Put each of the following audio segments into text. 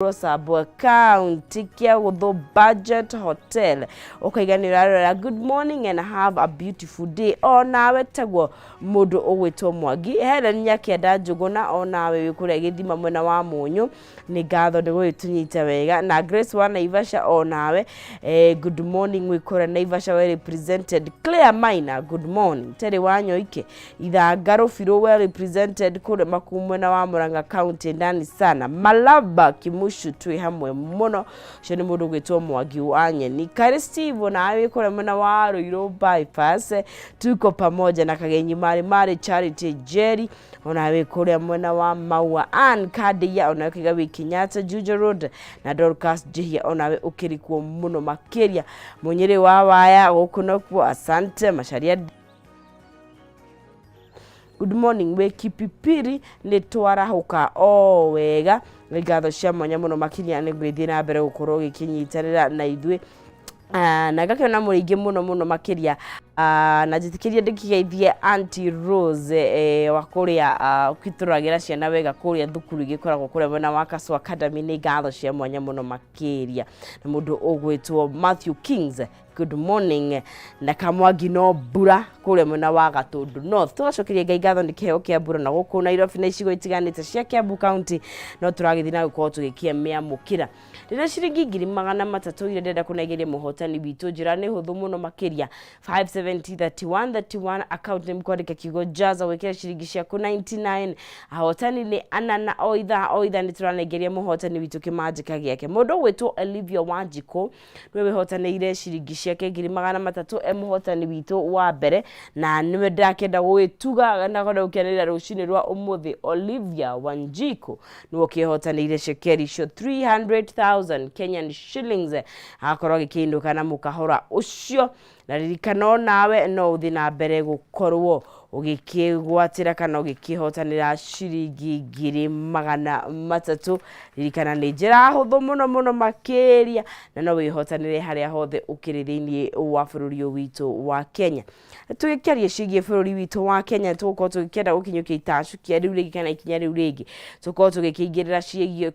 Sabua County kia Guthu Budget Hotel ukaiganira good morning and have a beautiful day onawe tagwo mundu ugwitwo Mwangi Helen Nyakenda Njuguna onawe wikure githima mwena wa Munyu ni ngatho ni gwitunyita wega na Grace wa Naivasha onawe good morning wikure Naivasha well represented Clear Minor good morning Tere Wanyoike Ithangaro Firo well represented kule makumwena wa Murang'a County ndani sana Malaba Kimushu twi hamwe muno shoni mundu gwitwo Mwangi wanye ni Kari Steve na awe kule mwena wa Ruiru bypass tuko pamoja na Kagenyi Mari Charity Jerry onawe kule mwena wa Maua Ann Kadia onawe Kigawi Kenyatta Juja Road na Dorcas Jihia onawe ukirikuo muno makeria munyere wa waya gukunokwo asante masharia good morning we kipipiri ni twarahuka o wega ngatho cia mwanya muno makiria ni gwithie na mbere gukorwo gikinyitarira na ithwe na gakena muringi muno makiria na jitikiria ndikigeithie Auntie Rose wa kuria kwituragira ciana wega kuria thukuru gikoragwo kuria mwena wa Kasu Academy ni ngatho cia mwanya muno makiria na mundu ugwitwo Matthew Kings good morning na Kamwangi no mbura kuria mwena wa Gatundu North tugacokeria ngai ngatho ni kiheo kia mbura na guku Nairobi na icigo itiganite cia Kiambu County no turagithina gukorwo tugikia mia mukira rira ciringi 300 ire ndenda kunegeria muhotani bitu njira ni huthu muno makiria 5703131 account name kwandika kigo jaza wekera ciringi ciaku 99 ahotani ni anana oitha ni turanegeria muhotani bitu kimajika giake mundu gwitwo Olivia Wanjiko niwe hotanire ciringi ciake 300 muhotani bitu wa mbere na niwe ndakenda gwituga na goda ukenera rucini rwa umuthi Olivia Wanjiko niwe kihotanire shekeri sho 300,000 Kenyan shillings akorwo gikinduka na mukahora ucio na ririkano nawe no uthi na mbere gukorwo ugikigwatira kana ugikihotanira ciringi 300 ririkana ni njira huthu muno makiria na no wihotanire haria hothe ukiri thiini wa bururi witu wa Kenya tugikiaria cigie bururi witu wa Kenya tuko tugikenda gukinyukia itacukia riu rigi kana ikinya riu rigi tuko tugikingirira cigie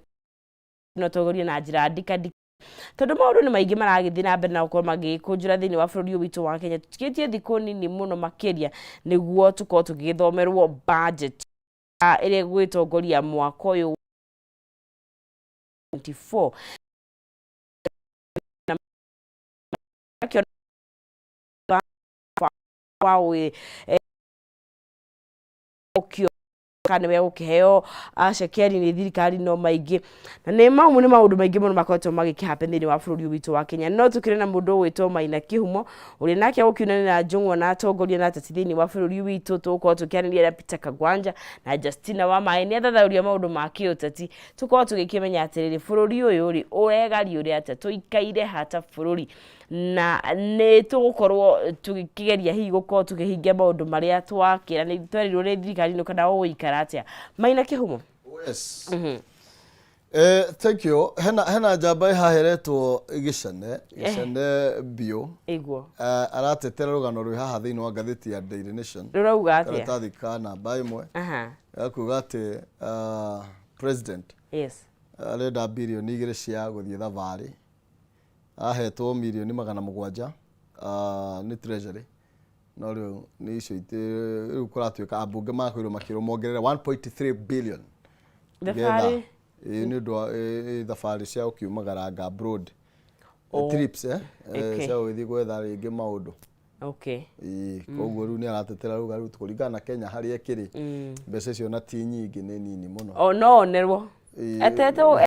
no togoria na njira ndika tondu maundu ni maingi maragithii na mbere na gukorwo magikunjura thiini wa bururi witu wa Kenya tukitie thiku nini muno makiria niguo tuko tugithomerwo budget ire gwitongoria mwaka uyu 24 kana we ukiheo ashekeri ni thirikari no maingi na ni maundu maingi muno makoretwo magikihappen thini wa bururi witu wa Kenya no tukire na mundu witwo Maina Kihumo uri nake gukiunana na Njung'wa na atongoria na ateti thini wa bururi witu tuko tukianiria Peter Kagwanja na Justina wa Maini athathauria maundu ma kiuteti tuko tugikimenya atiriri bururi uyu uri uregari uri atatu ikaire hata bururi na ne tugukorwo tugikigeria hihi gukorwo tugihingia maundu maria twakira ni twerirwo ni thirikari no kana uikara atia Maina Kihumo yes thank you hena jamba haheretwo igicane bio igwo aratetera rugano rwi haha thiini wa ngathiti ya Daily Nation rurauga atia karathika namba imwe akuga ati president yes arenda bilioni 2 cia guthie thavari ahetwo milioni 700 ni treasury no riu ni icio riu kuratuika abunge makwirwo makirumongerera 1.3 billion thavari ni ndo thavari cia ukiumagaranga abroad trips cia guthii gwetha ringi maundu okay koguo riu ni aratetera ruga riu tukuringana na Kenya hari ekiri mbeca cio na ti nyingi ni nini muno no onerwo etete